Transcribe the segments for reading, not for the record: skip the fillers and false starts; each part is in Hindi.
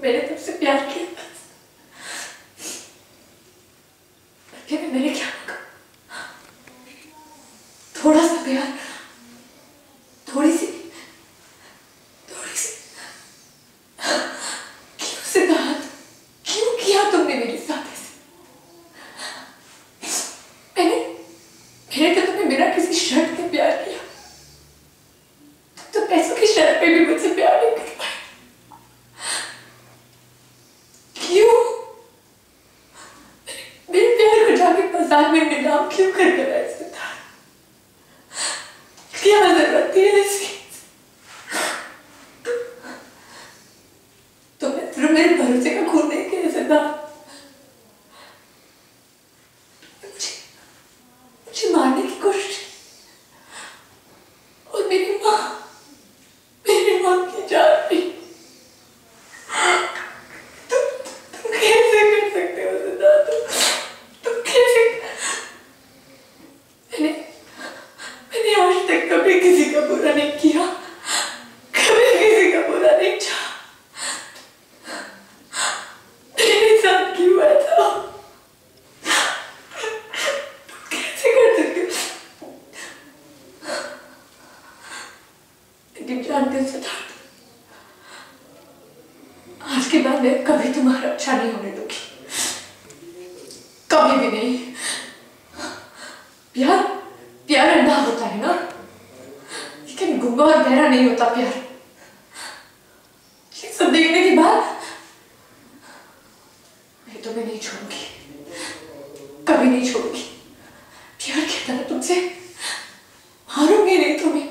मैंने तुमसे प्यार किया, लेकिन मैंने क्या मांगा? थोड़ा सा प्यार, थोड़ी सी क्यों सिद्धार्थ, क्यों किया तुमने मेरे साथ ऐसे? मैंने तो तुम्हें बिना किसी शर्त के प्यार किया। तो पैसों की शर्त पे भी मुझसे प्यार नहीं कर पाए। क्यों? मेरे प्यार को जाके बाजार में नीलाम क्यों कर कर आए सिद्धार्थ? क्या जरूरत थी इसकी? तुमने सिर्फ मेरे भरोसे का खून नहीं किया सिद्धार्थ। मुझे मारने की कोशिश, और मेरी माँ की जान भी। तुम कैसे कर सकते हो सिद्धार्थ? तुम कैसे? मैंने आज तक कभी किसी का बुरा नहीं किया, कभी किसी का बुरा नहीं चाहा। मेरे साथ क्यों ऐसा? कैसे कर सकते हो? लेकिन जानते हो सिद्धार्थ, आज के बाद मैं कभी तुम्हारा अच्छा नहीं होने दूंगी, कभी भी नहीं। प्यार अंधा होता है ना, लेकिन गुंगा और बहरा नहीं होता प्यार। ये सब देखने के बाद मैं तुम्हें नहीं छोड़ूंगी, कभी नहीं छोड़ूंगी। प्यार कहता है तुमसे, मारूंगी नहीं तुम्हें,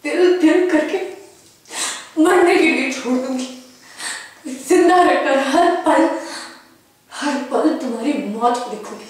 दिल करके मरने के लिए छोड़ दूंगी। जिंदा रहकर हर पल तुम्हारी मौत देखूंगी।